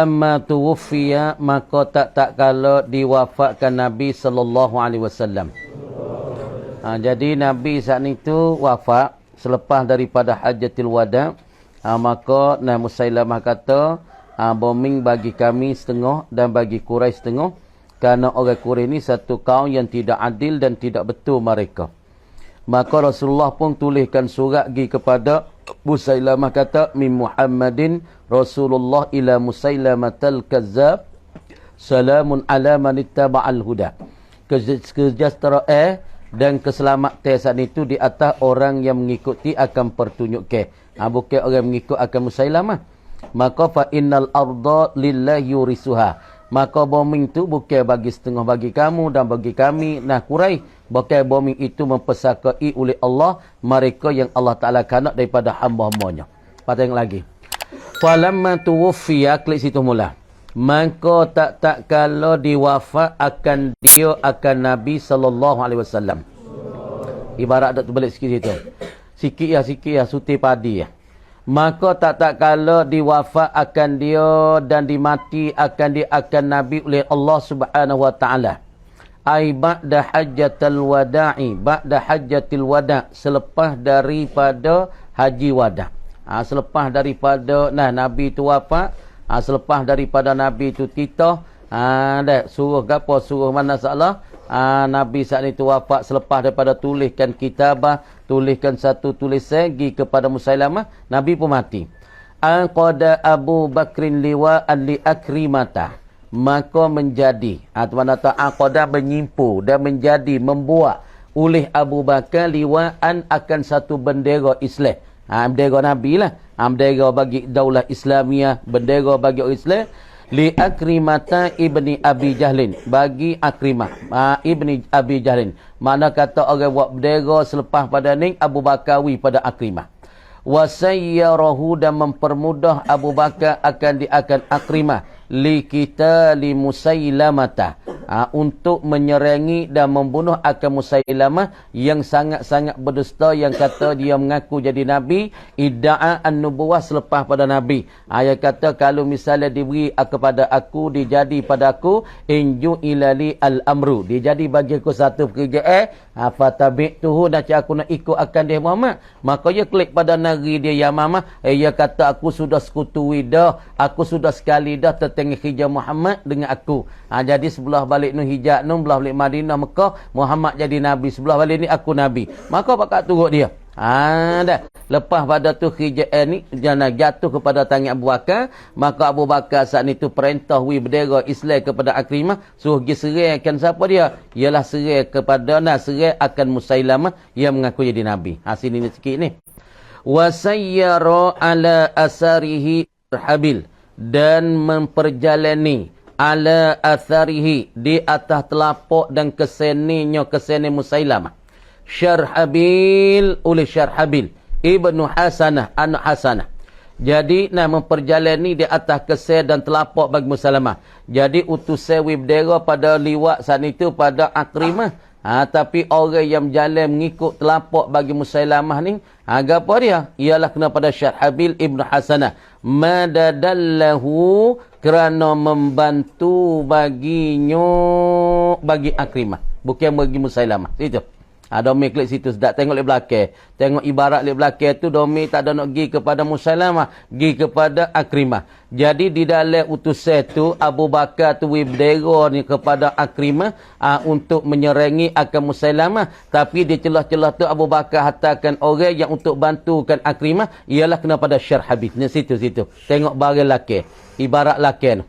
Amma tuwfiya, maka tak kala diwafatkan Nabi sallallahu alaihi wasallam. Jadi Nabi saat itu wafat selepas daripada Hajjatul Wada. Maka Musailamah kata, bombing bagi kami setengah dan bagi Quraisy setengah, kerana orang Quraisy ini satu kaum yang tidak adil dan tidak betul mereka. Maka Rasulullah pun tuliskan surat pergi kepada Musailamah, kata, min Muhammadin Rasulullah ila Musailamatal Kazzab, salamun ala man ittaba'al huda. Kesejahteraan dan keselamatan saat itu di atas orang yang mengikuti akan pertunjuk ke. Bukan orang mengikut akan Musailamah. Maka fa innal arda lillahi yurisuha. Maka bombing itu bukan bagi setengah bagi kamu dan bagi kami Quraisy. Bukan bombing itu mempesakai oleh Allah mereka yang Allah Ta'ala kanak daripada hamba-hambanya. Patang lagi. Falamma tuwfiya, klik situ mula. Maka tak kalau diwafat akan dia akan Nabi sallallahu alaihi wasallam. Ibarat dak terbalik sikit situ. Sikit ya suti padi ya. Maka tak kalau diwafat akan dia dan dimati akan dia akan Nabi oleh Allah Subhanahu wa taala. Ai ba'da hajjatul wada'i, ba'da hajjatil wada', selepas daripada haji wada'. Selepas daripada Nabi itu wafat, selepas daripada Nabi itu titah, suruh gapo, suruh mana salah, Nabi saat itu wafat selepas daripada tuliskan kitabah, tuliskan satu tulisan pergi kepada Musailamah, Nabi pun mati. Qada Abu Bakrin liwa'an li Akrimata, maka menjadi atau aqada menyimpu dan menjadi membuat oleh Abu Bakar liwa'an akan satu bendera Islam. Bendera Nabi lah. Bendera bagi daulah Islamiah, bendera bagi orang Islam. Li Akrimata ibni Abi Jahlin, bagi Akrimah ibni Abi Jahlin. Mana kata orang buat bendera selepas pada ni Abu Bakawi pada Akrimah. Wasayyarahu, dan mempermudah Abu Bakar akan Akrimah li kita li Musailamata, untuk menyerangi dan membunuh akan Musailamah yang sangat-sangat berdusta, yang kata dia mengaku jadi Nabi, idda'a an-nubuwah selepas pada Nabi. Dia kata kalau misalnya diberi kepada aku, dijadi pada aku, inju ilali al-amru, dijadi bagi aku satu pekerjaan, fatabi'tuhu, dan aku nak ikut akan dia Muhammad. Maka dia klik pada negeri dia Yamamah, dia kata aku sudah sekutui dah, aku sudah sekali dah tertengah hijab Muhammad dengan aku. Jadi sebelah balik nu hijab nu, belah balik Madinah Mekah, Muhammad jadi Nabi, sebelah balik ni aku Nabi. Maka pakat turut dia. Dah. Lepas pada tu hijab ni jangan jatuh kepada tangan Abu Bakar, maka Abu Bakar saat itu perintah bendera Islam kepada Akrimah, suruh pergi serahkan siapa dia? Ialah serah kepada serah akan Musailamah yang mengaku jadi Nabi. Sini ni sikit ni. Wasayyara ala asarihi Habil, dan memperjalani ala atharihi, di atas telapak dan keseninya keseni Musailamah. Syarhabil oleh Syarhabil ibnu Hasanah anak Hasanah. Jadi memperjalani di atas kesen dan telapak bagi Musailamah. Jadi utusan bendera pada liwat saat itu pada Akrimah. Tapi orang yang berjalan mengikut telapak bagi Musailamah ni, apa dia? Ialah kena pada Syarhabil ibnu Hasanah. Madadallahu, kerana membantu baginya, bagi Akrimah. Bukan bagi Musailamah. Itu. Domi klik situ sedap. Tengok di belakang. Tengok ibarat di belakang tu, domi tak ada nak pergi kepada Musailamah, pergi kepada Akrimah. Jadi di dalam utusan tu, Abu Bakar tu bendera ni kepada Akrimah, untuk menyerangi akan Musailamah. Tapi di celah-celah tu Abu Bakar hantarkan orang yang untuk bantukan Akrimah, ialah kena pada Syarhabil. Ni situ-situ. Tengok barang laki. Ibarat laki.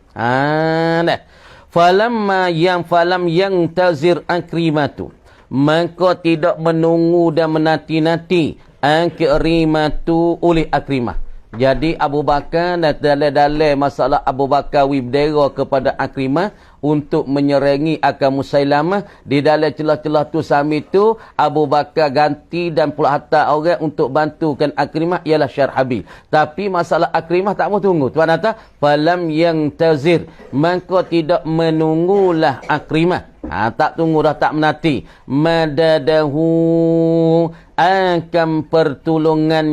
Falam yang tazir Akrimah tu, maka tidak menunggu dan menanti-nanti Akrimatu oleh Akrimah. Jadi Abu Bakar dalam masalah Abu Bakar bendera kepada Akrimah untuk menyerangi akan Musailamah. Di dalam celah-celah tu sami tu Abu Bakar ganti dan pula hantar orang untuk bantukan Akrimah, ialah Syarhabil. Tapi masalah Akrimah tak mau tunggu. Tuan kata falam yang tazir, maka tidak menunggulah Akrimah. Tak tunggu dah, tak menanti. Madadahu, akan pertolongan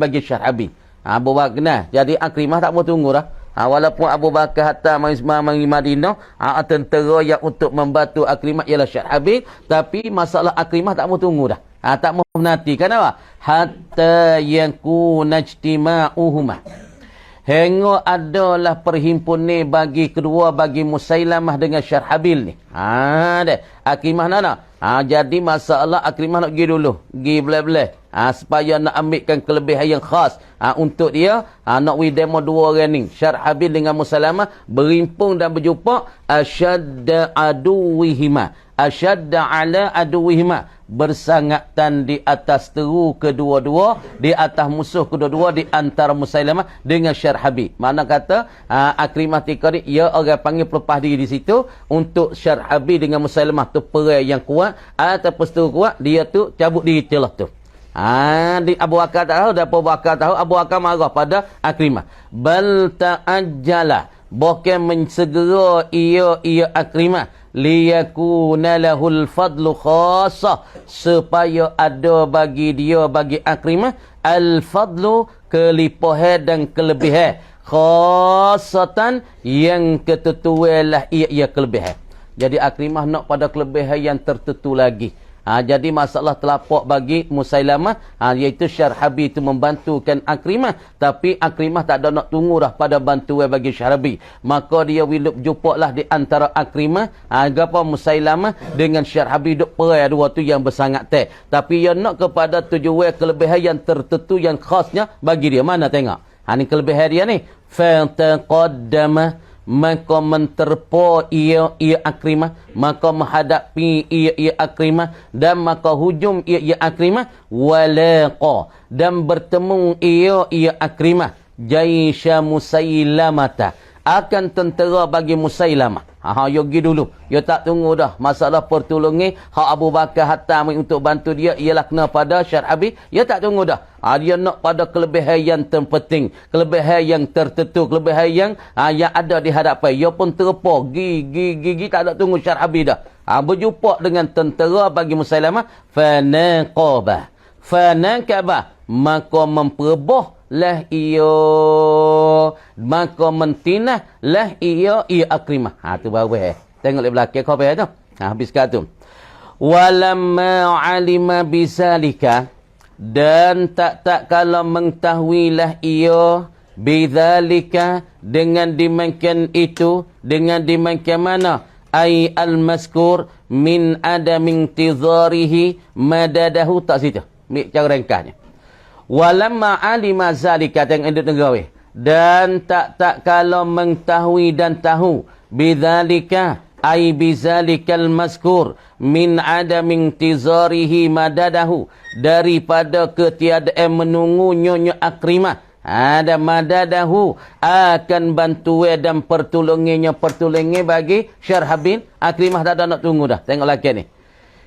bagi Syarhabil. Abu Bakar. Jadi Akrimah tak mau tunggu dah. Walaupun Abu Bakar hatta mari Madinah, tentera yang untuk membantu Akrimah ialah Syarhabil, tapi masalah Akrimah tak mau tunggu dah. Tak mau menanti. Kenapa? Hatta yakuna ijtima'uhuma. Hingga adalah perhimpunan bagi kedua, bagi Musailamah dengan Syarhabil ni. Akrimah nak. Jadi masalah Akrimah nak pergi dulu. Pergi belah-belah. Supaya nak ambilkan kelebihan yang khas. Untuk dia, nak we demo dua orang ni. Syarhabil dengan Musailamah berimpun dan berjumpa. Asyadda aduwihima. Asyadda ala aduwihima. Bersangatan di atas teru kedua-dua, di atas musuh kedua-dua, di antara Musailamah dengan Syarhabil. Mana kata Akrimah tika ni, ia orang panggil pelepah diri di situ untuk Syarhabil dengan Musailamah tu perai yang kuat ataupun seteru kuat, dia tu cabut diri celah tu. Abu Bakar tak tahu, dan Abu Bakar tahu, Abu Bakar marah pada Akrimah. Bal ta'ajjala, bukan mensegera ia Akrimah, liyakuna lahul fadlu khasah, supaya ada bagi dia, bagi Akrimah, al-fadlu, kelipahan dan kelebihan, khasatan, yang ketentuanlah ia kelebihan. Jadi Akrimah nak pada kelebihan yang tertentu lagi. Jadi masalah telapak bagi Musailamah, iaitu Syarhabil itu membantukan Akrimah, tapi Akrimah tak ada nak tunggu dah pada bantuan bagi Syarhabil. Maka dia wilup jumpa lah di antara Akrimah, Musailamah dengan Syarhabil duk perai dua tu yang bersangat teh. Tapi dia nak kepada tujuan kelebihan yang tertentu yang khasnya bagi dia. Mana tengok? Ni kelebihan dia ni. Fataqaddama, maka menterpa ia Akrimah, maka menghadapi ia Akrimah, dan maka hujum ia Akrimah, walaqa, dan bertemu ia Akrimah, jaisha Musailamata, akan tentera bagi Musailamah. Yogi dulu. Dia tak tunggu dah. Masalah pertolongan hak Abu Bakar hatta untuk bantu dia ialah kena pada Syarhabil. Dia tak tunggu dah. Dia nak pada kelebihan yang terpenting, kelebihan yang tertentu, kelebihan yang ada di hadapan. Dia pun terpa. Gigi tak ada tunggu Syarhabil dah. Berjumpa dengan tentera bagi Musailamah. Fanaqabah. Maka memperboh lah ia, maka mentinah lah ia Akrimah. Tu baru tengok di belakang kau tu. Habis kat tu. Walamma alima bisalika, dan tak kalau mengetahuilah ia bidzalika, dengan dimakan itu, dengan dimakan mana? Ai al-maskur min adamin tizarihi madadahu, tak situ. Ni cara ringkasnya. Walamma alima zalika, tengok induk negara. Dan tak kalau mengetahui dan tahu bidzalika, ai bizalikal maskur min adamin tizarihi madadahu, daripada ketiadaan menunggu nyonya Akrimah, ada madadahu, akan bantuan dan pertolongannya bagi Syarhabil. Akrimah tak ada nak tunggu dah. Tengok lagi ni.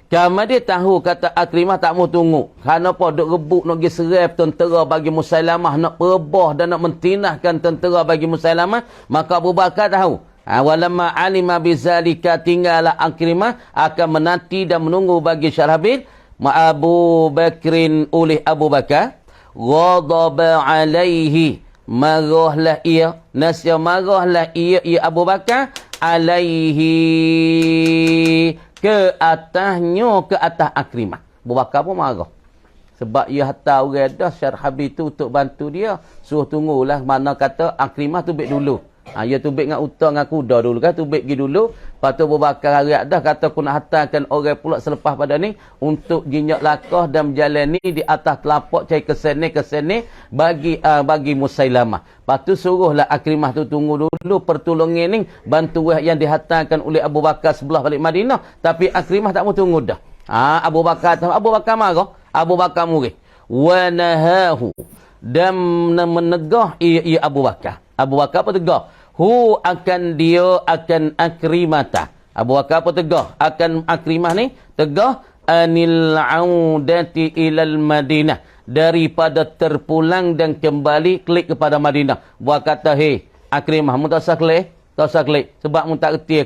Kamu dia tahu kata Akrimah tak mau tunggu. Kenapa duk rebuk nak pergi serap tentera bagi Musailamah, nak perebah dan nak mentinahkan tentera bagi Musailamah. Maka Abu Bakar tahu. Walamma alima bizalika, tinggallah Akrimah akan menanti dan menunggu bagi Syarhabil. Abu Bakrin, oleh Abu Bakar, ghadaba alaihi, marahlah ia, nasya marahlah ia Abu Bakar, alaihi, ke atasnya, ke atas Akrimah. Abu Bakar pun marah. Sebab ia hantar orang dah Syarhabil tu untuk bantu dia. Suruh tunggulah, mana kata Akrimah tu baik dulu. Ia tu baik dengan utang dengan kuda dulu kan. Tu baik pergi dulu. Lepas tu Abu Bakar hariak dah. Kata aku nak hantarkan orang pula selepas pada ni. Untuk jinjak lakah dan berjalan ni di atas telapak. Cari ke sini bagi Musailamah. Lepas tu suruhlah Akrimah tu tunggu dulu pertolongan ni. Bantuan yang dihantarkan oleh Abu Bakar sebelah balik Madinah. Tapi Akrimah tak mau tunggu dah. Abu Bakar marah. Abu Bakar murih. Wa nahahu, dan menegah ia Abu Bakar. Abu Bakar apa tegah? Akan dia akan Akrimata. Abu Bakar apa tegah? Akan Akrimah ni tegah anil audati ilal Madinah, daripada terpulang dan kembali klik kepada Madinah. Buat kata, Akrimah, mu tak usah klik, sebab mu tak reti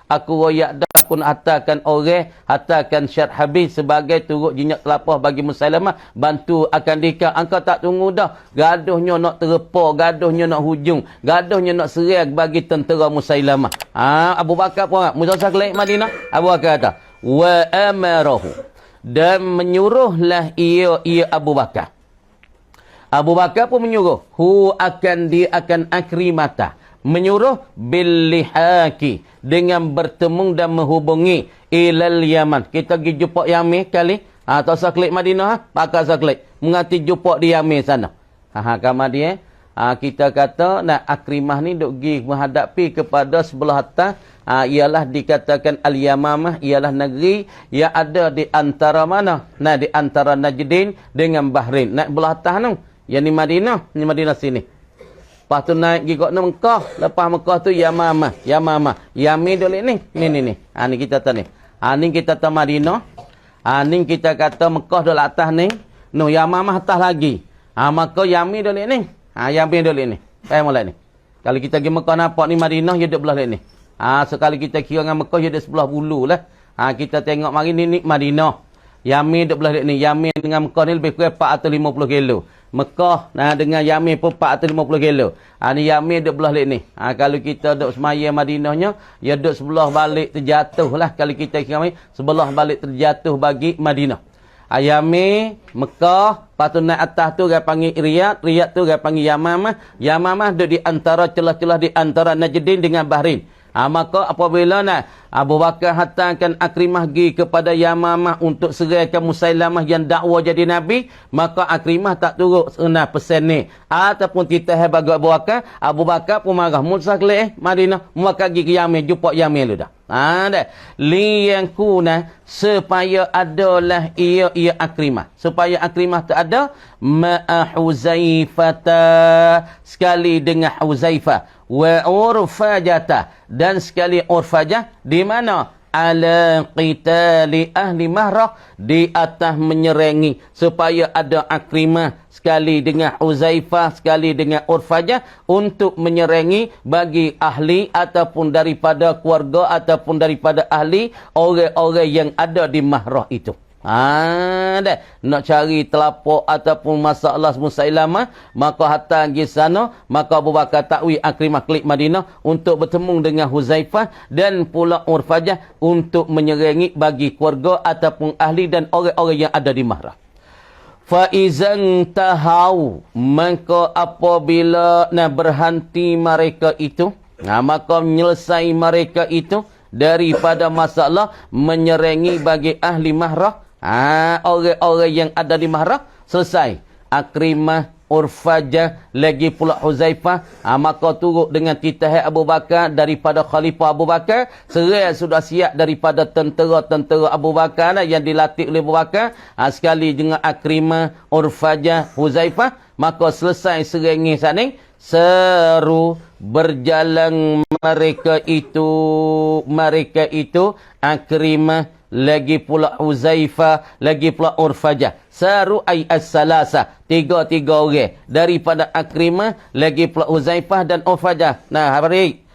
aku royak dah pun hatakan orang, hatakan syarat habis sebagai turut jinyak telapah bagi Musailamah, bantu akan dikah. Engkau tak tunggu dah. Gaduhnya nak terpa, gaduhnya nak hujung, gaduhnya nak serang bagi tentera Musailamah. Abu Bakar pun Musa sekali Madinah. Abu Bakar kata, wa amarahu, dan menyuruhlah ia Abu Bakar. Abu Bakar pun menyuruh, dia akan Akrimata, menyuruh billihaki, dengan bertemu dan menghubungi ilal Yaman. Kita pergi jumpa Yaman kali, atau saklik Madinah, pakai saklik mengati jumpa di Yaman sana. Kemudian kita kata nak Akrimah ni duk pergi menghadapi kepada sebelah atas, ialah dikatakan Al-Yamamah, ialah negeri yang ada di antara mana? Nah, di antara Najdin dengan Bahrain. Nak belah atas tu, yang ni Madinah sini. Lepas tu naik pergi kat Mekah. Lepas Mekah tu Yamamah. Yamin dulu ni. Ni kita tahu ni. Ni kita tahu Madinah. Ni kita kata Mekah dulu atas ni. No, Yamamah atas lagi. Maka Yamin dulu ni. Yamin dulu ni. Faham mulai ni. Kalau kita pergi Mekah nampak ni Madinah, dia duduk belah ni. Sekali kita kira dengan Mekah, dia duduk sebelah bulu lah. Kita tengok mari ni Madinah. Yamin duduk belah ni. Yamin dengan Mekah ni lebih kurang 450 kilo. Mekah dengan Yamin pun 450 kilo. Ni Yamin duduk belah ni. Kalau kita duduk semaya Madinahnya, dia duduk sebelah balik terjatuh lah. Kalau kita kira sebelah balik terjatuh bagi Madinah. Yamin, Mekah, lepas tu naik atas tu dia panggil Riyadh. Riyadh tu dia panggil Yamamah. Yamamah duduk di antara celah-celah di antara Najdin dengan Bahrain. Maka apabila nak Abu Bakar hantarkan Akrimah pergi kepada Yamamah untuk serahkan Musailamah yang dakwa jadi Nabi, maka Akrimah tak turut senah pesan ni. Ataupun kita bagi Abu Bakar pun marah. Musa kelih Madinah, maka pergi ke Yamin, jumpa Yamin lu dah. Liyang kuna, supaya adalah ia Akrimah. Supaya Akrimah tak ada, ma'a Huzaifata, sekali dengan Huzaifah. Wa Urfajata, dan sekali Urfajah, di mana? Ala qitali ahli Mahrah, di atas menyerangi, supaya ada Akrimah sekali dengan Huzaifah, sekali dengan Urfajah, untuk menyerangi bagi ahli ataupun daripada keluarga ataupun daripada ahli orang-orang yang ada di Mahrah itu. Nak cari telapak ataupun masalah Musailamah, maka hantar pergi sana. Maka Abu Bakar takwi Akrimah klik Madinah untuk bertemu dengan Huzaifah dan pula Urfajah untuk menyerangi bagi keluarga ataupun ahli dan orang-orang yang ada di Mahrah. Faizan tahau, maka apabila berhenti mereka itu, maka menyelesai mereka itu daripada masalah menyerangi bagi ahli Mahrah, orang-orang yang ada di Mahrah, selesai. Akrimah, Urfajah, lagi pula Huzaifah, maka turut dengan titah Abu Bakar daripada Khalifah Abu Bakar. Serai sudah siap daripada tentera-tentera Abu Bakar yang dilatih oleh Abu Bakar. Sekali dengan Akrimah, Urfajah, Huzaifah, maka selesai serengi saning, seru berjalan mereka itu Akrimah, lagi pula Huzaifah, lagi pula Urfajah. Saru ay as-salasa, tiga-tiga orang daripada Akrimah, lagi pula Huzaifah dan Urfajah. Hari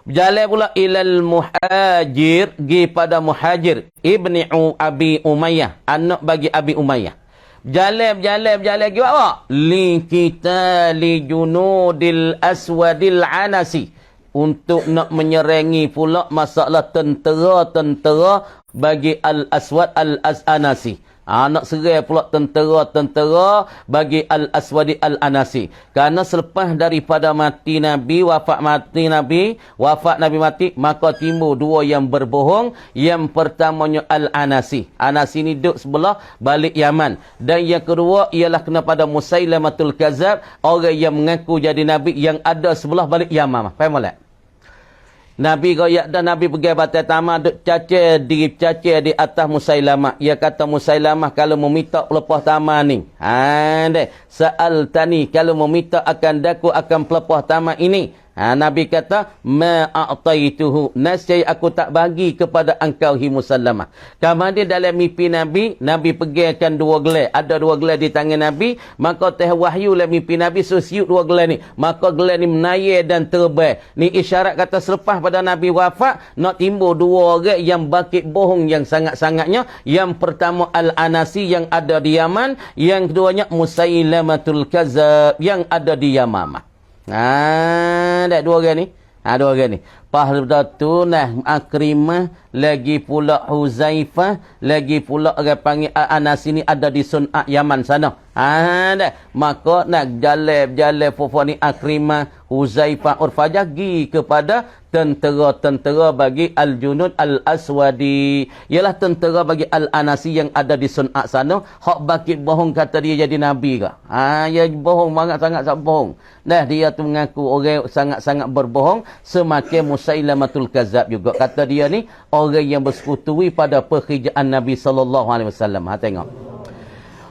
berjalan pula ilal Muhajir, pergi pada Muhajir ibni Abi Umayyah, anak bagi Abi Umayyah. Berjalan lagi apa? Li kita li junudil aswadil anasi, untuk nak menyerangi pula masalah tentera-tentera bagi Al-Aswad Al-Anasi. Nak serai pula tentera-tentera bagi Al-Aswadi Al-Anasi. Kerana selepas daripada mati Nabi, wafat Nabi mati, maka timbul dua yang berbohong. Yang pertamanya Al-Anasi. Anasi ni duduk sebelah balik Yaman. Dan yang kedua ialah kena pada Musailamatul Kazab, orang yang mengaku jadi Nabi yang ada sebelah balik Yaman. Faham tak? Nabi goyak dan Nabi pergi batas taman duk cacar di atas Musailamah. Ia kata Musailamah, kalau meminta pelepah taman ni, Sa'al tani, kalau meminta akan daku akan pelepah taman ini, Nabi kata, ma a'taituhu, nascaya aku tak bagi kepada engkau hi Musallamah. Kemudian dalam mimpi Nabi, Nabi pegangkan dua gelar. Ada dua gelar di tangan Nabi, maka teh wahyu dalam mimpi Nabi siut dua gelar ni. Maka gelar ni menayar dan terbang. Ni isyarat kata selepas pada Nabi wafat, nak timbul dua orang yang bakit bohong yang sangat-sangatnya. Yang pertama Al-Anasi yang ada di Yaman, yang keduanya Musailamatul Kazab yang ada di Yamamah. Dah dua orang ni. Dua orang ni. Lepas tu nah Akrimah, lagi pula Huzaifah, lagi pula orang panggil Anas ini ada di Sun'a Yaman sana. Dah. Maka nak jalan fufu ni Akrimah, Huzaifah, Urfah pergi kepada tentera-tentera bagi Al-Junud Al-Aswadi. Ialah tentera bagi Al-Anasi yang ada di Sun'a sana. Hak bakit bohong kata dia jadi Nabi ke? Ya bohong, sangat-sangat bohong. Dah dia tu mengaku orang sangat-sangat berbohong. Semakin Musailamatul Kazab juga. Kata dia ni orang yang bersekutui pada pekerjaan Nabi SAW. Tengok.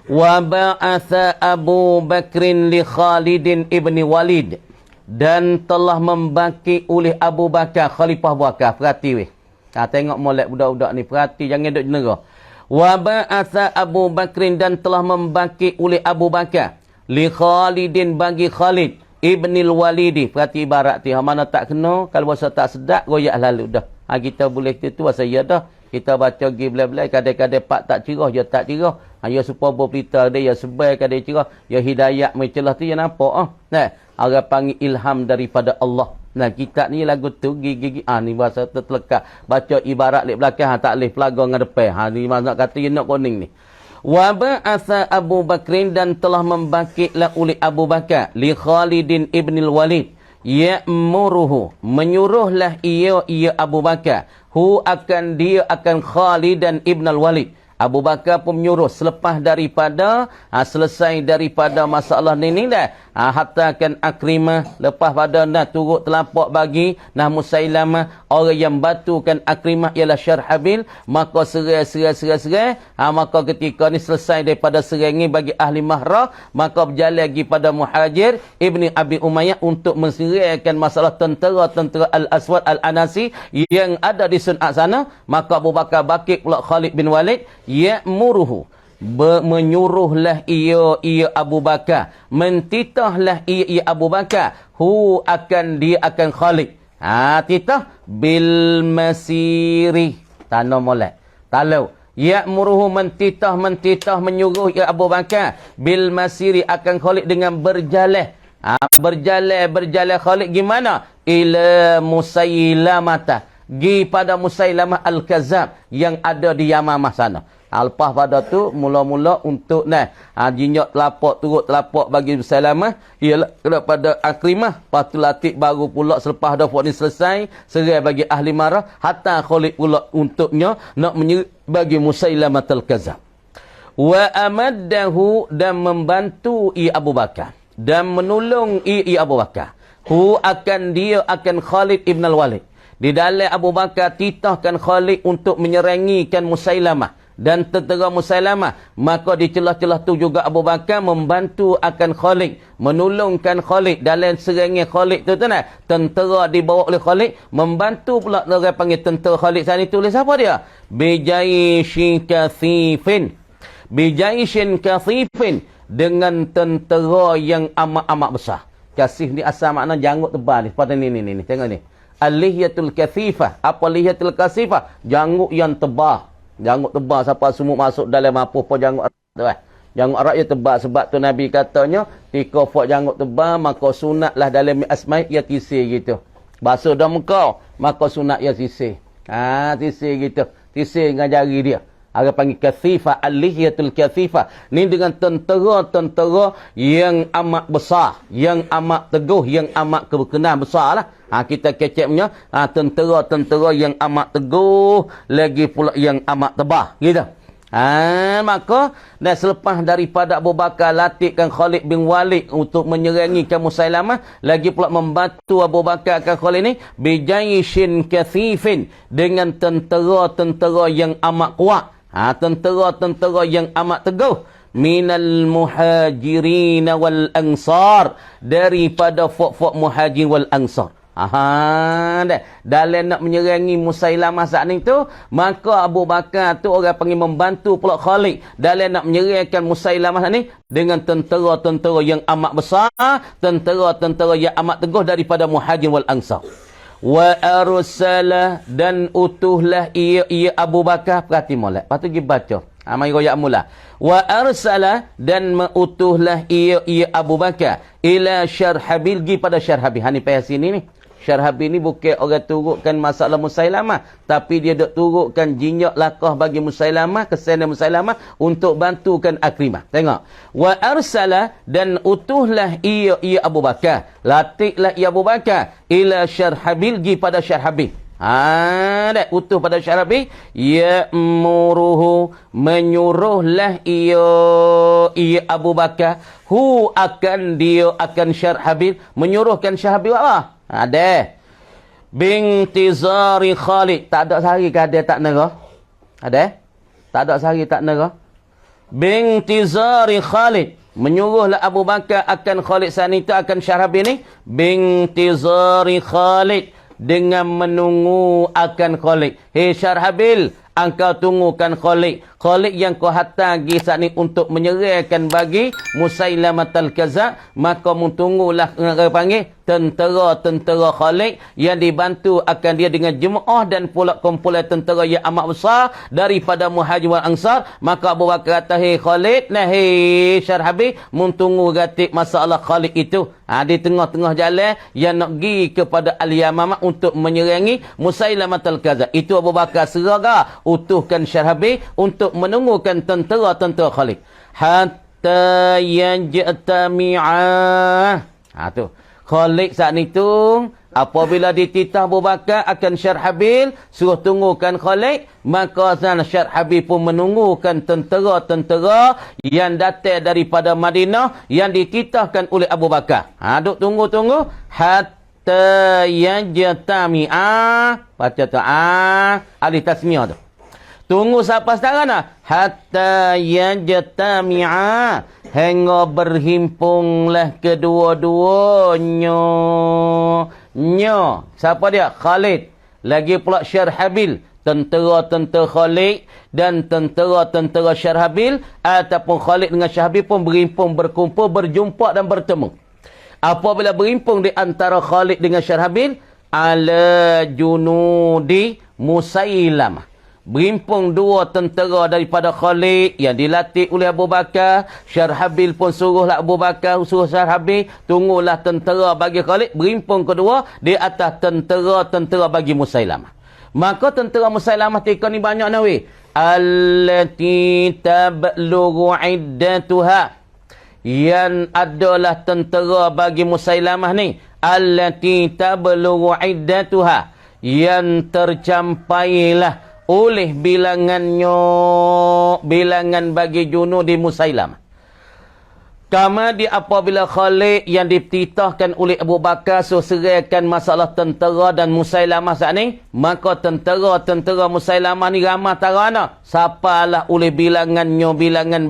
Wa ba'atha Abu Bakrin li Khalidin ibni Walid. Dan telah membaki oleh Abu Bakar, Khalifah Abu Bakar. Perhati weh. Tengok molek budak-budak ni. Perhati, jangan duduk jenera. Wa ba'atha Abu Bakrin, dan telah membaki oleh Abu Bakar. Li Khalidin, bagi Khalid ibnil Walidi. Perhati ibarat tu. Mana tak kena, kalau bahasa tak sedap, goyak lalu dah. Kita boleh tu bahasa ya dah. Kita baca pergi belai-belai, kadang-kadang pak tak cerah, dia tak cerah. Ya supaya berberita dia, ya sebaik kadang cerah. Ya hidayat mencelah tu, ya nampak. Nah, orang panggil ilham daripada Allah. Nah, kitab ni lagu tu, gigi. Ni bahasa tertelekat. Baca ibarat lek belakang, tak boleh pelaga dengan depan. Ni maksud kata, ya nak kuning ni. Wa ba'atha Abu Bakrin, dan telah membangkitlah oleh Abu Bakar li Khalidin ibnil Walid ya'muruhu, menyuruhlah ia Abu Bakar akan Khalid dan ibnul Walid. Abu Bakar pun menyuruh selepas daripada selesai daripada masalah ni dah. Hatta kan Akrimah, lepas pada nak turut telapak bagi nah Musailamah, orang yang batukan Akrimah ialah Syarhabil. Maka serai. Maka ketika ni selesai daripada serai ni bagi ahli Mahrah, maka berjalan lagi pada Muhajir Ibni Abi Umayyah untuk menseraikan masalah tentera Al-Aswad Al-Anasi yang ada di Sun'a sana. Maka Abu Bakar bakit pula Khalid bin Walid ya'muruhu, menyuruhlah ia Abu Bakar, mentitahlah ia Abu Bakar akan Khalid. Titah bil masiri, tanah molek talau. Ya'muruhu, mentitah menyuruh ia Abu Bakar bil masiri akan Khalid dengan berjalan. Berjalan Khalid gimana? Ila Musailamah, gi pada Musailamah Al-Kazab yang ada di Yamamah sana. Lepas pada tu mula-mula untuk jinjak turut telapak bagi Musailamah ialah kepada Akrimah. Lepas tu Latif baru pula selepas dah ni selesai serai bagi ahli Marah, hatta Khalid pula untuknya nak menyerang bagi Musailamah Al-Kazab. Wa amaddahu, dan membantu Abu Bakar dan menolong Abu Bakar akan Khalid ibn al-Walid. Di dalam Abu Bakar titahkan Khalid untuk menyerangikan Musailamah dan tentera Musailamah. Maka di celah-celah tu juga Abu Bakar membantu akan Khalid, menolongkan Khalid dalam serangan Khalid tu nah. Tentera dibawa oleh Khalid, membantu pula orang panggil tentera Khalid sana itu oleh siapa dia? Bijaishin kathifin, dengan tentera yang amat besar. Kasif ni asal makna janggut tebal ni. Seperti ni. Tengok ni. Al-lihiyatul kathifah. Apa lihiyatul kathifah? Janggut yang tebal. Janggut tebal siapa semua masuk dalam apa-apa janggut tu Janggut Arab dia tebal. Sebab tu Nabi katanya, tika fok janggut tebal, maka sunatlah dalam asmaid ya tisir gitu. Basuh dah muka, maka sunat ya tisir. Tisir gitu. Tisir dengan jari dia. Orang panggil kathifah, al-lihiyatul kathifah. Ni dengan tentera-tentera yang amat besar, yang amat teguh, yang amat berkenan besar lah. Kita keceknya tentera-tentera yang amat teguh, lagi pula yang amat tebal gitu. Maka dan selepas daripada Abu Bakar latihkan Khalid bin Walid untuk menyerangikan Musailamah, lagi pula membantu Abu Bakar akan Khalid ni bijaishin kathifin, dengan tentera-tentera yang amat kuat. Tentera-tentera yang amat teguh. Minal muhajirin wal ansar, daripada fok-fok muhajir wal ansar. Dalam nak menyerangi Musailamah saat ni tu, maka Abu Bakar tu orang panggil membantu pula Khalid dalam nak menyerangkan Musailamah saat ni dengan tentera-tentera yang amat besar, tentera-tentera yang amat teguh daripada Muhajir wal Ansar. Wa arsala, dan utuhlah ia Abu Bakar, perhati molek. Lepas tu pergi baca. Mari royak mula. Wa arsala, dan mengutuhlah ia Abu Bakar ila Syarhabil, gi pada Syarhabil. Ni payah sini ni. Syarhabil ni bukan orang turutkan masalah Musailamah, tapi dia dok turutkan jinyak lakah bagi Musailamah, kesan Musailamah untuk bantukan Akrimah. Tengok. Wa arsala, dan utuhlah ia Abu Bakar, latiklah ia Abu Bakar ila Syarhabil, gi pada Syarhabil. Utuh pada Syarhabil, ya'muruhu, menyuruhlah ia Abu Bakar, akan Syarhabil, menyuruhkan Syarhabil apa? Ada bintizari Khalid. Tak ada sehari ke ada tak nera? Ada? Tak ada sehari tak nera? Bintizari Khalid, menyuruhlah Abu Bakar akan Khalid sanita, akan Syarhabil ni. Bintizari Khalid, dengan menunggu akan Khalid. Hei Syarhabil, engkau tunggukan Khalid. Khalid yang kau hantar pergi saat ni untuk menyerahkan bagi Musailamatul Kadzdzab, maka tunggulah panggil tentera-tentera Khalid yang dibantu akan dia dengan jemaah dan pula kumpulan tentera yang amat besar daripada Muhajir wal Ansar. Maka Abu Bakar kata, hei Khalid, hei Syarhabil, tunggu gatik masalah Khalid itu. Di tengah-tengah jalan yang nak pergi kepada Al-Yamamah untuk menyerangi Musailamatul Kadzdzab. Itu Abu Bakar seraga utuhkan Syarhabil untuk menunggukan tentera-tentera Khalid. Hatta yajtami'a. Tu. Khalid saat ni tu, apabila dititah Abu Bakar akan Syarhabil, suruh tunggukan Khalid, maka Syarhabil pun menunggukan tentera-tentera yang datang daripada Madinah yang dititahkan oleh Abu Bakar. Duk tunggu-tunggu. Hatta yajtami'a. Baca tu. Alif tasmiah tu. Tunggu sampai sekarang nah. Hatta yajtami'a, hingga berhimpunglah kedua-duanya. Siapa dia? Khalid. Lagi pula Syarhabil. Tentera-tentera Khalid dan tentera-tentera Syarhabil, ataupun Khalid dengan Syarhabil pun berhimpung, berkumpul, berjumpa dan bertemu. Apabila berhimpung di antara Khalid dengan Syarhabil, ala junudi Musailamah. Berhimpung dua tentera daripada Khalid yang dilatih oleh Abu Bakar. Syarhabil pun suruhlah Abu Bakar, suruh Syarhabil, tunggulah tentera bagi Khalid. Berhimpung kedua di atas tentera-tentera bagi Musailamah. Maka tentera Musailamah tika ni banyak nawi. Allati tablughu iddatuha, yang adalah tentera bagi Musailamah ni. Allati tablughu iddatuha, yang tercampailah oleh bilangan bagi junudi Musailamah. Kama di apabila Khalid yang dititahkan oleh Abu Bakar serahkan masalah tentera dan Musailamah saat ni, maka tentera Musailamah ni ramah tarana. Siapalah oleh bilangan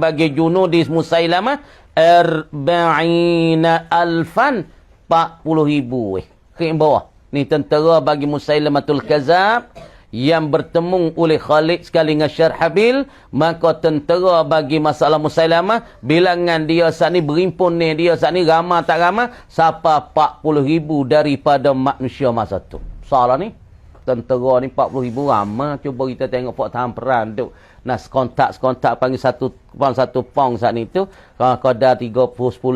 bagi junudi Musailamah? 40,000. 40,000. Ke bawah. Ni tentera bagi Musailamatul Kadzdzab yang bertemu oleh Khalid sekali dengan Syarhabil. Maka tentera bagi masalah Musailamah, bilangan dia saat ni berhimpun ni, dia saat ni ramah tak ramah, siapa 40,000 daripada manusia masa tu. Salah ni, tentera ni 40,000 ramah. Cuba kita tengok Pak Tahan Perang tu. Nah, sekontak panggil satu pong saat ni tu. Kalau dah 30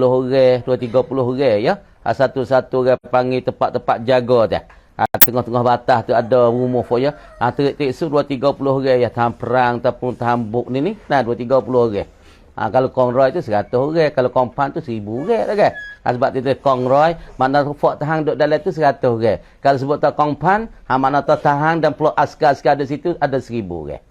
orang, 30 orang ya. Satu-satu orang panggil tempat-tempat jaga tu. Tengah-tengah batas tu ada rumah ya. Terik-terik su 2-30 orang ya, tahan perang ataupun tahan buk ni. Nah, 2-30 orang. Kalau konroy tu 100 orang, kalau kompan tu 1000 orang tak kan? Sebab tu konroy, makna fort tahan duduk dalam tu 100 orang. Kalau sebut tak kompan, makna tak tahan dan pula askar-askar di situ ada 1000 orang.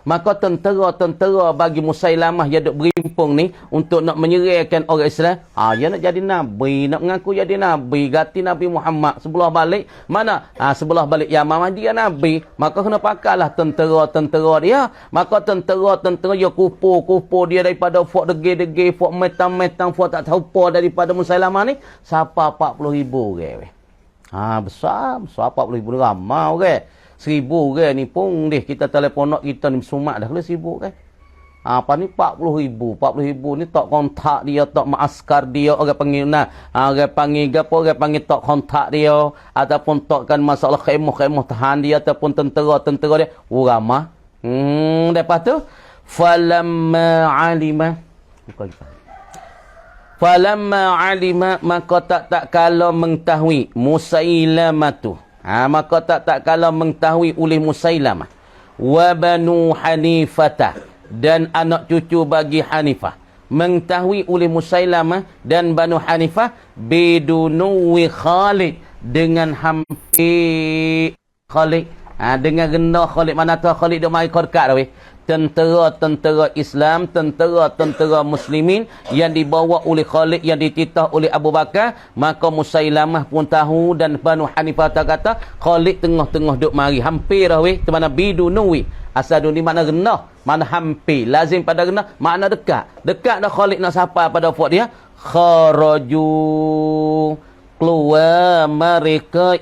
Maka tentera-tentera bagi Musailamah yang duk berhimpung ni untuk nak menyerahkan orang Islam, dia nak jadi Nabi, nak mengaku jadi Nabi, ganti Nabi Muhammad. Sebelah balik, mana? Sebelah balik Yamamah dia Nabi. Maka kena pakailah tentera-tentera dia. Maka tentera-tentera dia kupu-kupu dia daripada fort degi-degi, fort metang-metang, fort tak tahu apa daripada Musailamah ni. Siapa 40,000 orang. Besar 40,000 ramai orang. 1,000 orang ni pun kita telefon nak kita ni sumak dah 1,000 kan. Apa ni 40,000 ni tak kontak dia, tak maaskar dia, orang panggil orang panggil gapo, orang panggil tak kontak dia ataupun takkan masalah khemah tahan dia ataupun tentera dia ramah. Lepas tu falamma alima maka tak kalau mengetahui Musailamah tu. Maka tak kalau mengetahui oleh Musailamah wa Banu Hanifah dan anak cucu bagi Hanifah, mengetahui oleh Musailamah dan Banu Hanifah bidunuwi Khalid, dengan hampir Khalid, dengan rendah Khalid. Mana tu Khalid dia mai korkat dah weh. Tentera-tentera Islam, tentera-tentera muslimin yang dibawa oleh Khalid, yang dititah oleh Abu Bakar. Maka Musailamah pun tahu dan Banu Hanifah kata Khalid tengah-tengah duk mari. Hampir dah weh. Itu mana bidunuwi. Asal ni makna rendah, mana hampir. Lazim pada rendah, makna dekat. Dekat dah Khalid nak sampai pada fort dia. Kharaju, keluar mereka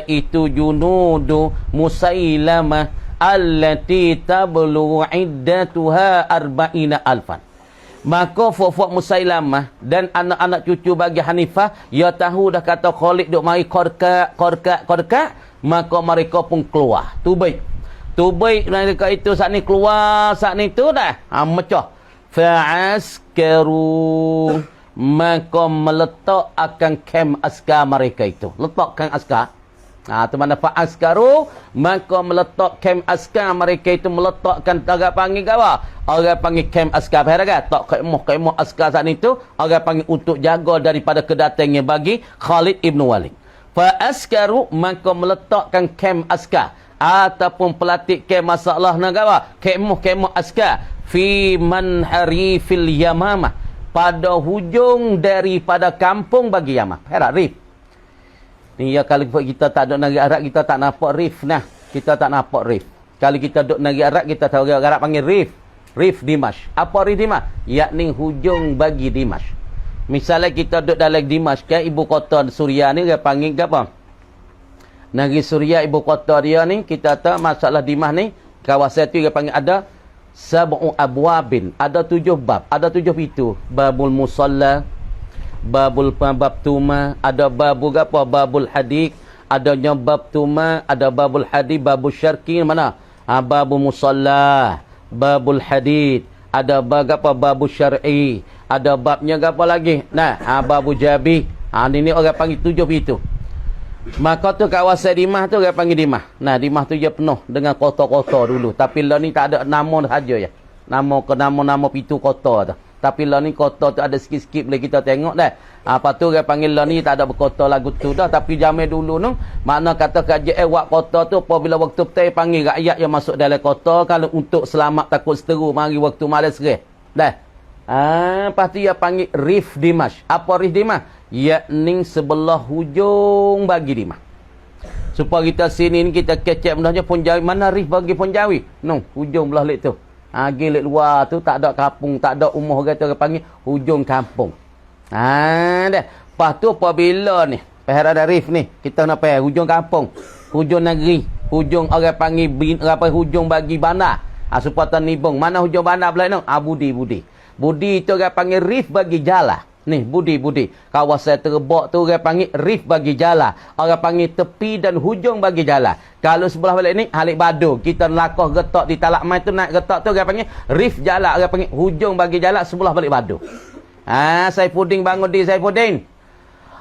itu junudu Musailamah allati tablu iddatuha 40,000. Maka fofok Musailamah dan anak-anak cucu bagi Hanifah, ya tahu dah kata Khalid duk mari korkat, maka mereka pun keluar. Tu baik mereka itu saat ni keluar, saat ni tu dah mecah. Fa'askaru, maka meletak akan kem askar mereka itu. Letakkan askar. Tu mana fa'askaru, maka meletak kem askar mereka itu, meletakkan orang panggil apa? Orang panggil kem askar. Faham tak? Tak kemah askar saat itu, orang panggil untuk jaga daripada kedatangannya bagi Khalid ibn Walid. Fa'askaru, maka meletakkan kem askar ataupun pelatih kem masalah negara, kemah askar fi manharifil Yamamah, pada hujung daripada kampung bagi Yamamah. Faham rif? Ni ya, kalau kita tak duduk negeri Arab, kita tak nampak rif nah. Kita tak nampak rif. Kalau kita duduk negeri Arab, kita tahu orang Arab panggil rif. Rif Dimash. Apa rif Dimash? Yakni hujung bagi Dimash. Misalnya kita duduk dalam Dimash, ke ibu kota Suria ni, dia panggil apa? Negeri Suria, ibu kota dia ni, kita tahu masalah Dimash ni, kawasan tu dia panggil ada sab'u abwabin. Ada 7 bab. Ada 7 pintu. Babul Musalla, babul bab tuma, ada babul apa? Babul hadik, adanya bab tuma, ada babul hadik, babul syarqi mana? Babul musalla, babul hadid, ada bab apa? Babul syar'i, ada babnya apa lagi? Babul jabi. Ini orang panggil 7 pintu. Maka tu kawasan Dimash tu orang panggil Dimash. Dimash tu dia penuh dengan kota-kota dulu, tapi lah ni tak ada nama saja ya. Nama pintu kota tu. Tapi lah ni kota tu ada sikit-sikit boleh kita tengok dah. Apa tu dia panggil lah ni tak ada berkota lagu tu dah. Tapi zaman dulu tu, makna kata kajian wak kota tu, apabila waktu petai panggil rakyat yang masuk dalam kota, kalau untuk selamat takut seteru, mari waktu malam serih. Dah. Lepas tu dia panggil Rif Dimash. Apa Rif Dimash? Yakni sebelah hujung bagi Dimash. Supaya kita sini ni kita kecek mudahnya Punjawi. Mana Rif bagi Punjawi? Hujung belah lek tu. Gilik luar tu tak ada kampung, tak ada umur kata orang panggil hujung kampung. Dah. Lepas tu apabila ni, pihak ada Rif ni, kita nak pergi hujung kampung, hujung negeri, hujung orang panggil hujung bagi bandar. Supaya nibung. Mana hujung bandar belah ni? Budi. Budi tu orang panggil Rif bagi jala. Ni Budi. Kawasan terbak tu orang panggil Rif bagi jala. Orang panggil tepi dan hujung bagi jala. Kalau sebelah balik ni Halik Badu. Kita lakoh getok di talak mai tu naik getok tu orang panggil Rif jala. Orang panggil hujung bagi jala sebelah balik Badu. Saifuddin bangun di Saifuddin.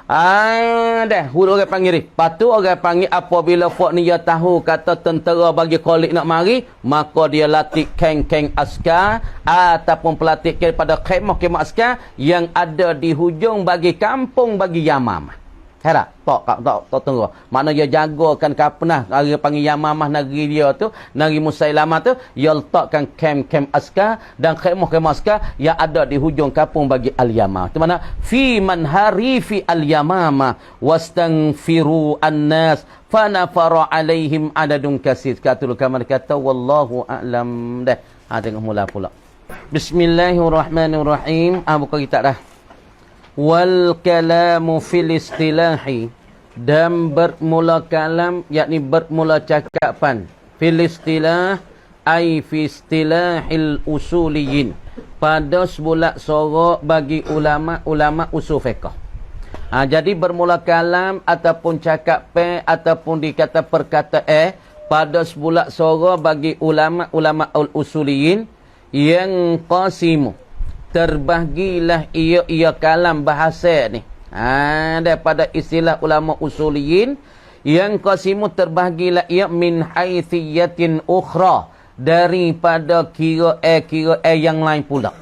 Dah. Orang panggil Rif. Patu orang panggil apabila fort ni dia tahu kata tentera bagi Khalid nak mari, maka dia latih keng-keng askar ataupun pelatih pada khemah-khemah askar yang ada di hujung bagi kampung bagi Yamamah. Herak? Tak tengok. Mana dia jagakan kapenah, dia panggil Yamamah negeri dia tu, negeri Musailamah tu, dia letakkan kem-kem askar dan khemah-khemah askar yang ada di hujung kampung bagi Al-Yamamah. Itu mana? Fi manharifi Al-Yamamah wastaghfiru an-nas fanafara alaihim adadun kasir. Katul kamar kata wallahu a'lam. Dah. Tengok mula pula. Bismillahirrahmanirrahim. Buka kitab dah. wal kalamu fil istilahi, dan bermula kalam yakni bermula cakapan, fil istilah ai fi istilahil usuliyin, pada sebulat sorok bagi ulama-ulama usul fiqh. Jadi bermula kalam ataupun cakapan ataupun dikata perkata pada sebulat sorok bagi ulama-ulama usuliyin yang qasimu, terbahagilah ia kalam bahasa ni. Daripada istilah ulama usuliyin yang qasimu, terbahagilah ia min haithiyatin ukhra, daripada kira yang lain pula.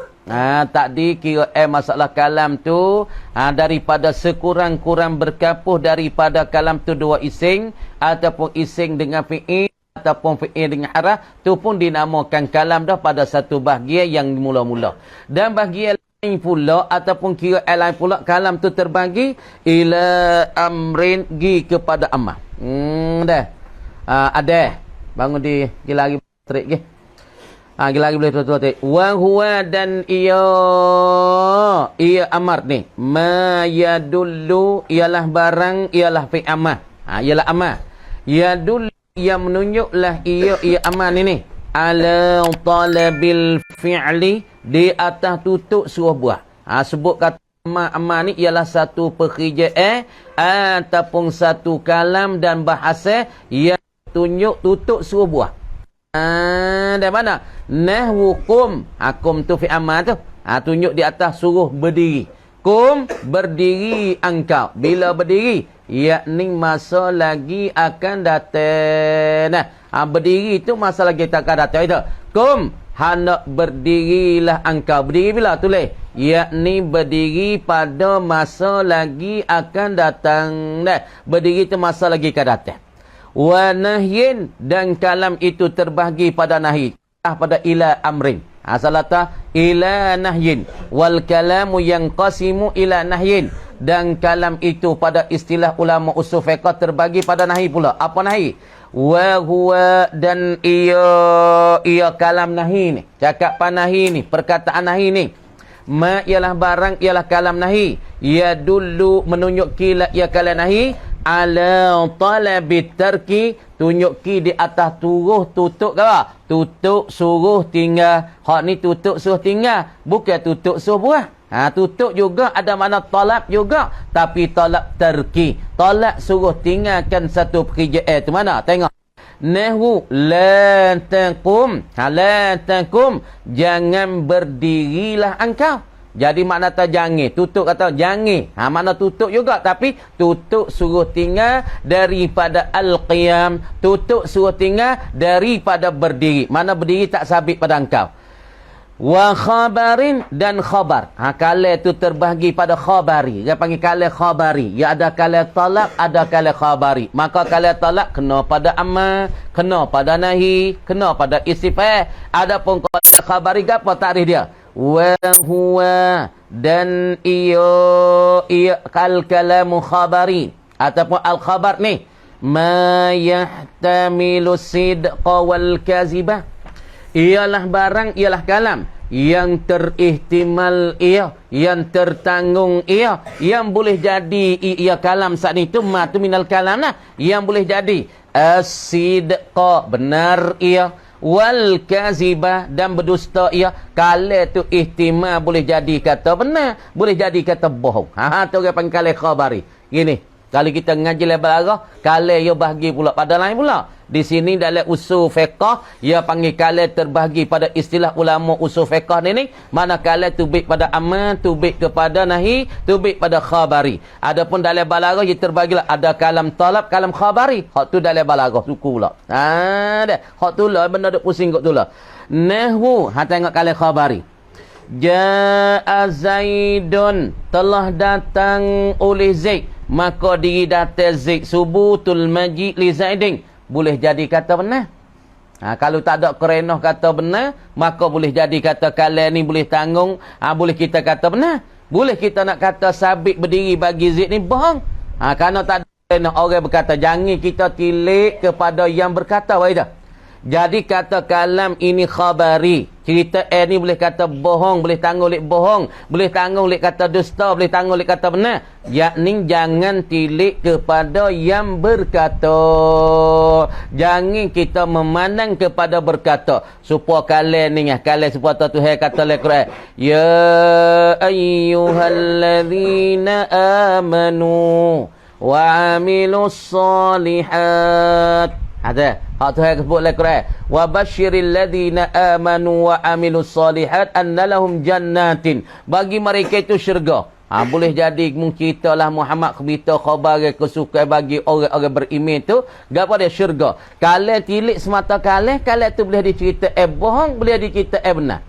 Tadi kira masalah kalam tu daripada sekurang-kurang berkapuh daripada kalam tu dua ising ataupun ising dengan fi'il ataupun fi'il dengan haraf, tu pun dinamakan kalam dah pada satu bahagian yang mula-mula. Dan bahagian lain pula ataupun kira lain pula, kalam tu terbagi ila amrin, gi kepada amar. Ada bangun di lagi trik ke. Lagi boleh tuan-tuan. Wa huwa, dan ia amar ni, ma yadullu, ialah barang, ialah fi amar. Ialah amar. Yadullu, yang menunjuklah ia amar ni ala talabil fi'li, di atas tutup suruh buat. Sebut kata amar ni ialah satu pekerjaan ataupun satu kalam dan bahasa yang tunjuk tutup suruh buat. Dari mana? Nahwu kum. Kum tu fi amar tu. Tunjuk di atas suruh berdiri. Kum, berdiri engkau. Bila berdiri? Yakni masa lagi akan datang. Berdiri itu masa lagi tak akan datang itu. Kum, hendak berdirilah engkau. Berdiri bila? Tulis. Yakni berdiri pada masa lagi akan datang. Berdiri itu masa lagi akan datang. Wa nahyin, dan kalam itu terbahagi pada nahi, pada ila amrin. Asalata ila nahyin, wal kalamu yang qasimu ila nahyin, dan kalam itu pada istilah ulama usul fiqh terbagi pada nahi pula. Apa nahi? Wa huwa, dan ia kalam nahi ni, cakapan nahi ni, perkataan nahi ni, ma ialah barang, ialah kalam nahi, ya dulu menunjuk kila ia kalam nahi ala talabit tarki, tunjuki di atas tutup ke apa? Tutup suruh tinggal. Hak ni tutup suruh tinggal, bukan tutup suruh buah. Tutup juga ada makna talab juga, tapi talab tarki, talab suruh tinggalkan satu pekerjaan. Tu mana? Tengok. Nahwu la taqum, la taqum, jangan berdirilah engkau. Jadi makna tak jangan, tutup kata jangan. Makna tutup juga, tapi tutup suruh tinggal daripada al-qiyam, tutup suruh tinggal daripada berdiri. Mana berdiri tak sabit pada engkau. Wa khabarin, dan khabar. Kala itu terbahagi pada khabari. Dia panggil kala khabari. Ya ada kala talab, ada kala khabari. Maka kala talab kena pada amma, kena pada nahi, kena pada istifah. Adapun kala khabari apa takrif dia? Wa huwa, dan ia kal-kalamu khabari ataupun al-khabar ni ma yahtamilu sidqa wal kazibah, ialah barang, ialah kalam yang terihtimal yang tertanggung yang boleh jadi ia kalam saat itu ma tu minal kalam lah, yang boleh jadi as-sidqa, benar wal kazibah, dan berdusta kala tu ihtimal boleh jadi kata benar, boleh jadi kata bohong. Tu orang panggil kala khabari. Gini, kalau kita ngaji lebar arah, kala ia bahagi pula pada lain pula. Di sini dalam usul fiqh ia panggil kala terbahagi pada istilah ulama usul fiqh ni mana kala tubik pada amar, tubik kepada nahi, tubik pada khabari. Adapun dalam balaghah ia terbagilah ada kalam talab, kalam khabari. Hak tu dalam balaghah suku pula. Dah. Hak tu lah benda duk pusing kok tu lah. Nahwu, tengok kalam khabari. Ja'a Zaidun, telah datang oleh Zaid, maka diri datang Zaid, subutul maji li Zaidin, boleh jadi kata benar. Kalau tak ada kerenah kata benar, maka boleh jadi kata kalian ni boleh tanggung. Boleh kita kata benar. Boleh kita nak kata sabit berdiri bagi Zaid ni bohong. Kerana tak ada kerenah orang berkata. Jangan kita tilik kepada yang berkata. Jadi kata kalam ini khabari. Cerita ni boleh kata bohong, boleh tanggung oleh bohong, boleh tanggung oleh kata dusta, boleh tanggung oleh kata benar. Yakni jangan tilik kepada yang berkata. Jangan kita memandang kepada berkata. Supaya kalian ni, kalian supaya Tuhan kata dalam Quran. Ya ayyuhalladzina amanu wa amilus solihat. Ada. Hak Tuhan sebut dalam Quran. Wa basyiril ladzina amanu wa amilus solihat anna lahum jannatin. Bagi mereka itu syurga. Boleh jadi kita lah Muhammad kita khabar kesukaan bagi orang-orang beriman tu gapo dia syurga. Kalau tilik semata kalian tu boleh dicerita bohong, boleh dicerita benar.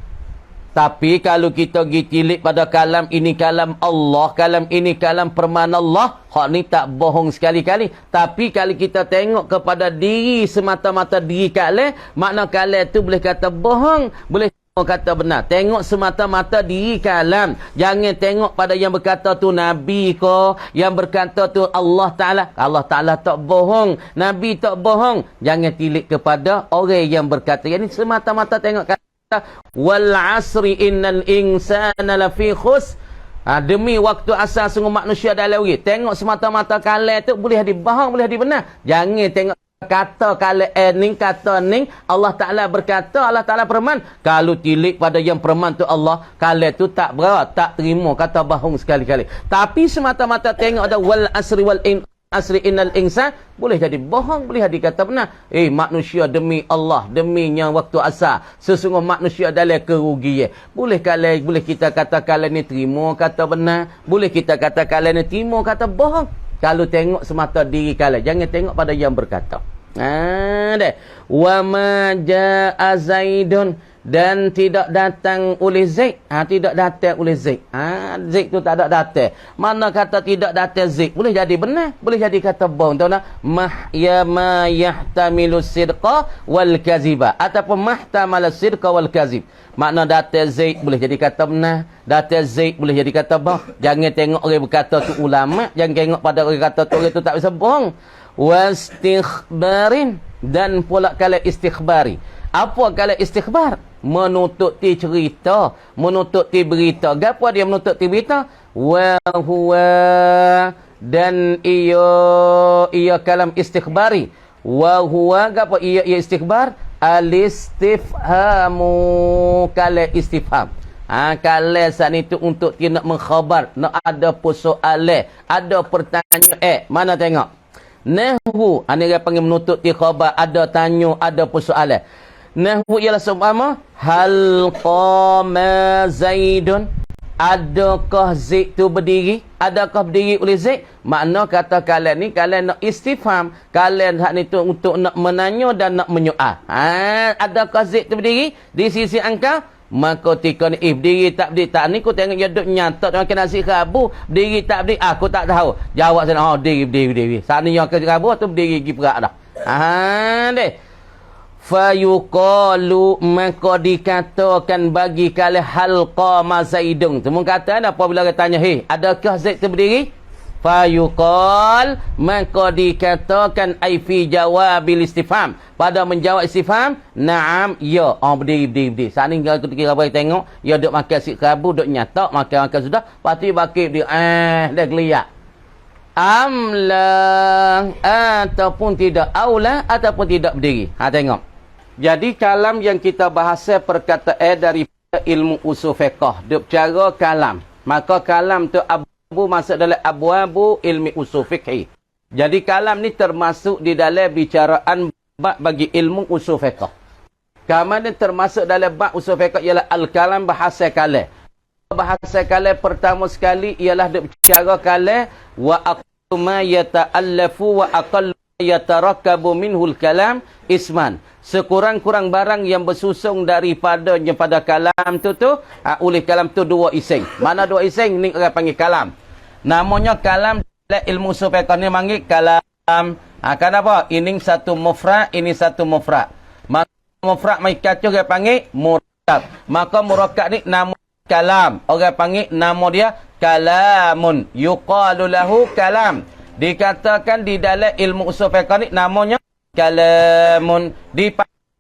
Tapi kalau kita pergi tilik pada kalam ini kalam Allah, kalam ini kalam permana Allah, hak ni tak bohong sekali-kali. Tapi kalau kita tengok kepada diri semata-mata diri kalian, makna kalian tu boleh kata bohong, boleh kata benar. Tengok semata-mata diri kalam. Jangan tengok pada yang berkata tu Nabi ko, yang berkata tu Allah Ta'ala. Allah Ta'ala tak bohong, Nabi tak bohong. Jangan tilik kepada orang yang berkata. Yang ni semata-mata tengok kata wal asri innal insana lafi khus. Demi waktu asal sungguh manusia dalam rugi. Tengok semata-mata kalian tu boleh dibohong, boleh dibenar. Jangan tengok kata kalian ni, kata ni Allah Ta'ala berkata, Allah Ta'ala firman. Kalau tilik pada yang firman tu Allah, kalian tu tak berat, tak terima kata bohong sekali-kali. Tapi semata-mata tengok ada wal asri wal asri innal insan, boleh jadi bohong, boleh jadi kata benar. Manusia demi Allah, deminya waktu asal sesungguh manusia dalam kerugian. Boleh kita kata kalian ni terima kata benar, boleh kita kata kalian ni terima kata bohong. Kalau tengok semata diri kalian, jangan tengok pada yang berkata. Wa ma jaa Zaidun, dan tidak datang oleh Zaid. Tidak datang oleh Zaid. Zaid tu tak ada datang. Mana kata tidak datang Zaid? Boleh jadi benar, boleh jadi kata bohong. Tahu tak? Ma yahtamilu sidqa wal kaziba, ataupun mahtamala sidqa wal kazib. Makna datang Zaid boleh jadi kata benar, datang Zaid boleh jadi kata bohong. Jangan tengok orang berkata tu ulama, jangan tengok pada orang kata tu orang tu tak bisa bohong. Wastikhbarin, dan pula kala istikhbari. Apa kala istikhbar? Menutup ti cerita, menutup ti berita. Gapo dia menutup ti berita? Wa huwa, dan ia kalam istikhbari. Wa huwa, gapo ia istikhbar? Al-istifhamu, kala istifham. Kalau saat itu untuk dia nak mengkhabar, nak ada persoalan, ada pertanyaan. Mana tengok? Nahwu, ini dia panggil menutup ti khabar, ada tanya, ada persoalan. Nahwu ialah seumpama hal qama Zaidun, adakah Zaid tu berdiri? Adakah berdiri oleh Zaid? Makna kata kalian ni, kalian nak istifham, kalian hak ni tu untuk nak menanya dan nak menyoal. Adakah Zaid tu berdiri di sisi engkau? Maka tika ni berdiri tak berdiri tak ni, aku tengok dia duduk nyantak makan nasi kerabu, berdiri tak berdiri aku tak tahu. Jawab sana, berdiri. Saat ni yang kerabu tu berdiri pergi perak dah. Deh. Fayuqalu, maka dikatakan bagi kalian hal qama Zaidun. Semua kata apabila dia tanya, adakah Zaid tu berdiri? Fayuqal, maka dikatakan ai fi jawabil istifham, pada menjawab istifham, na'am, ya. Berdiri. Saat ni kalau kita bagi tengok, dia duduk makan si kerabu, duduk nyatak, makan sudah, lepas tu bakit dia dah geliat. Amla, ataupun tidak, aula ataupun tidak berdiri. Tengok. Jadi kalam yang kita bahasa perkataan daripada ilmu usul fiqh, dia bercara kalam. Maka kalam tu masuk dalam abwabu ilmi usul fiqh. Jadi kalam ni termasuk di dalam bicaraan bab bagi ilmu usul fiqh. Kemudian termasuk dalam bab usul fiqh ialah al-kalam, bahasa kalam. Bahasa kalam pertama sekali ialah dia bercara kalam wa aqallu ma yata'allafu wa aqallu yatarakkabu minhul kalam isman. Sekurang-kurang barang yang bersusung daripadanya pada kalam tu oleh kalam tu dua ising. Mana dua ising? Ni orang panggil kalam. Namanya kalam dalam ilmu usul fiqh ni panggil kalam. Kenapa? Ini satu mufrad, ini satu mufrad. Maka mufrad mai kacau dia panggil murakkab. Maka murakkab ni nama kalam. Orang panggil nama dia kalamun. Yuqalu lahu kalam. Dikatakan di dalam ilmu usul fiqh ni namanya kalamun.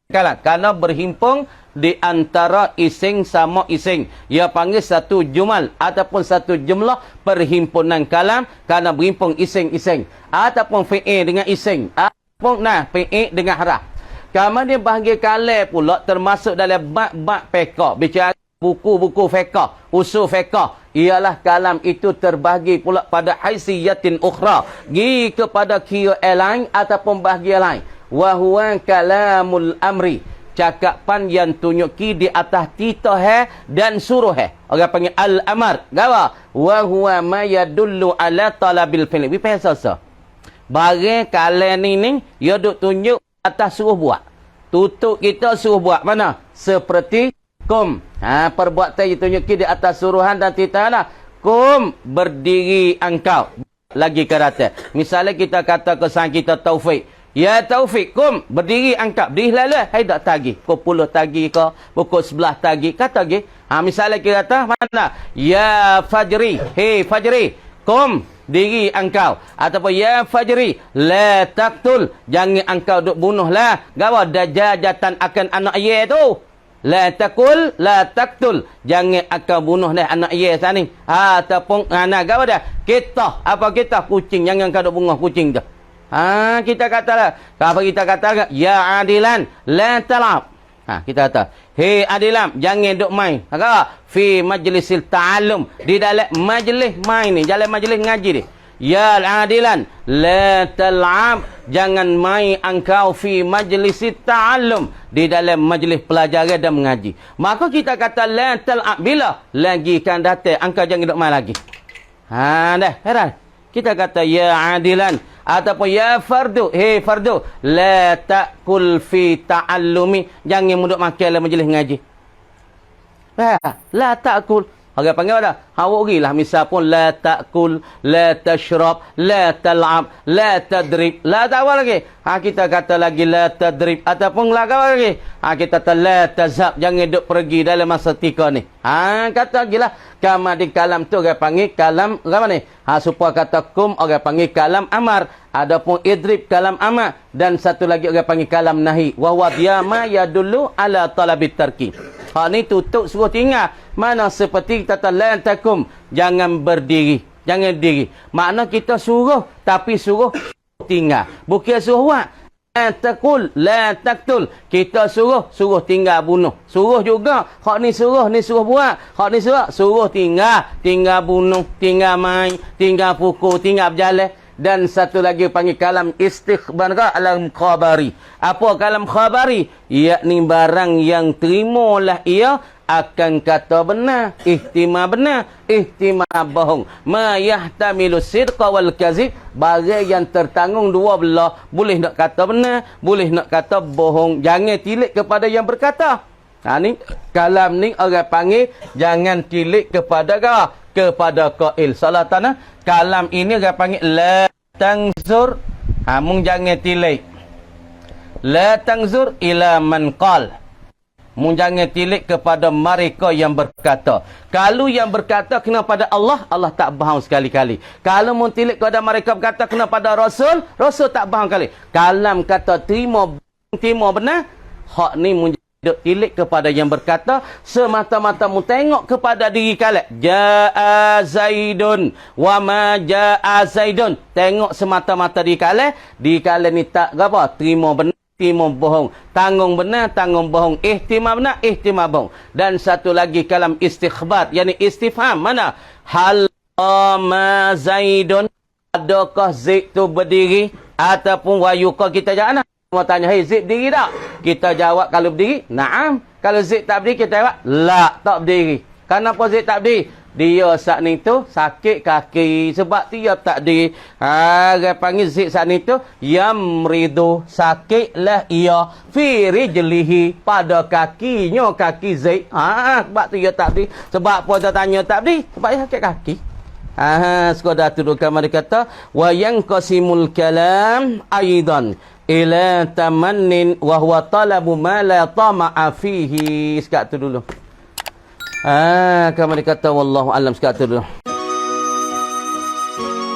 kalam. Kerana berhimpun di antara ising sama ising. Ia panggil satu jumal ataupun satu jumlah perhimpunan kalam kerana berhimpun ising-ising. Ataupun fi'il dengan ising. Ataupun fi'il dengan haraf. Kemudian bahagian kalam pula termasuk dalam bab-bab fiqh. Bicara buku-buku fiqh, usul fiqh. Ialah kalam itu terbahagi pula pada haisiyatin ukhra. Gi kepada kira lain ataupun bahagian lain. Wahuwa kalamul amri. Cakapan yang tunjuki di atas titah dan suruh. Orang panggil al-amar. Gawa. Wahuwa ma yadullu ala talabil fi'li. Bi pahasa. Barang kalam ni dia duk tunjuk atas suruh buat. Tutup kita suruh buat mana? Seperti kum. Perbuatan itu tunjuki di atas suruhan dan titah lah. Kum berdiri engkau. Lagi kerata. Misalnya kita kata kesan kita Taufik. Ya Taufik, kum berdiri angkat. Berdiri lalu. Hai tak tagi. Pukul 10 tagi ke. Pukul 11 tagi. Kata tagi. Misalnya kita kata mana? Ya Fajri. Hei Fajri. Kum diri engkau. Ataupun ya Fajri. La taqtul. Jangan engkau duk bunuhlah. Gawa dajajatan akan anak ayah tu. La taqul, la taqtul. Jangan engkau bunuhlah anak ayah sana ni. Ataupun anak gawa dah. Kita. Apa kita? Kucing. Jangan engkau duk bunuh kucing tu. Kita katalah. Apa kita kata? Ya adilan, la talab. Kita kata, hei adilan, jangan duk main. Fi majlisil ta'allum. Di dalam majlis main ni. Dalam majlis ngaji ni. Ya adilan, la talab. Jangan main engkau fi majlisil ta'allum. Di dalam majlis pelajaran dan mengaji. Maka kita kata, la talab. Bila? Lagi kan datang, engkau jangan duk main lagi. Dah, heran. Kita kata, ya adilan. Ataupun ya fardu. Hei fardu. La ta'kul fi ta'allumi. Jangan muduk makan dalam majlis ngaji. La ta'kul. Orang panggil apa dah? Awak gilah. Misal pun la ta'kul. La tashrab. La tal'ab. La tadrib. La ta'wal lagi. Kita kata lagi la tadrib. Ataupun la kawal lagi. Kita kata la tazhab. Jangan duduk pergi dalam masa tika ni. Kata lagi lah. Kama di kalam tu orang panggil kalam apa ni? Supaya kata kum orang panggil kalam amar. Adapun idrib kalam amar. Dan satu lagi orang panggil kalam nahi. Wa dia ma yadullu ala talabit tarki. Ni tutup suruh tinggal. Mana seperti kata la takum. Jangan berdiri. Jangan diri. Makna kita suruh. Tapi suruh tinggal. Bukan suruh buat. La taqul, la taqtul. Kita suruh tinggal bunuh. Suruh juga. Hak ni suruh buat. Hak ni suruh tinggal bunuh, tinggal main, tinggal pukul, tinggal berjalan. Dan satu lagi panggil kalam istikhbar alam khabari. Apa kalam khabari? Yakni barang yang terimalah ia akan kata benar, ihtimal bohong. Ma yahtamilu sidqa wal kazib. Barang yang tertanggung dua belah. Boleh nak kata benar, boleh nak kata bohong. Jangan tilik kepada yang berkata. Ni kalam ni orang panggil jangan tilik kepada qail. Salah tanah. Kalam ini orang panggil la tangzur. Mung jangan tilik. La tangzur ila man qal. Jangan tilik kepada mereka yang berkata. Kalau yang berkata kena pada Allah, Allah tak bohong sekali-kali. Kalau tilik kepada mereka berkata kena pada Rasul, Rasul tak bohong kali. Kalam kata terima benar, hak ni tilik kepada yang berkata semata-mata tengok kepada diri kalian. Ja'a Zaidun wa ma ja'a Zaidun. Tengok semata-mata diri kalian ni tak apa, terima benar, ihtimal bohong. Tanggung benar, tanggung bohong. Ihtimal benar, ihtimal bohong. Dan satu lagi kalam istikhbar, yakni istifham. Mana? Hal ma Zaidun. Adakah Zaid tu berdiri? Ataupun wayuka kita jawab. Mau tanya, hei Zaid berdiri tak? Kita jawab kalau berdiri, na'am. Kalau Zaid tak berdiri, kita jawab, la, tak berdiri. Kenapa Zaid tak berdiri? Dia saat ni tu sakit kaki sebab dia tak di dia panggil Zaid saat ni tu yamridu, sakitlah ia fi rijlihi, pada kakinya kaki Zaid. Sebab tu dia tak di. Sebab apa dia tanya tak di? Sebab dia sakit kaki. Sekadar tu kamar dia kata wa yanqasimul kalam aidan ila tamannin wa huwa talabu ma la tama'a fihi. Sekat tu dulu. Kamu dikata wallahu alam, sekat tu dulu.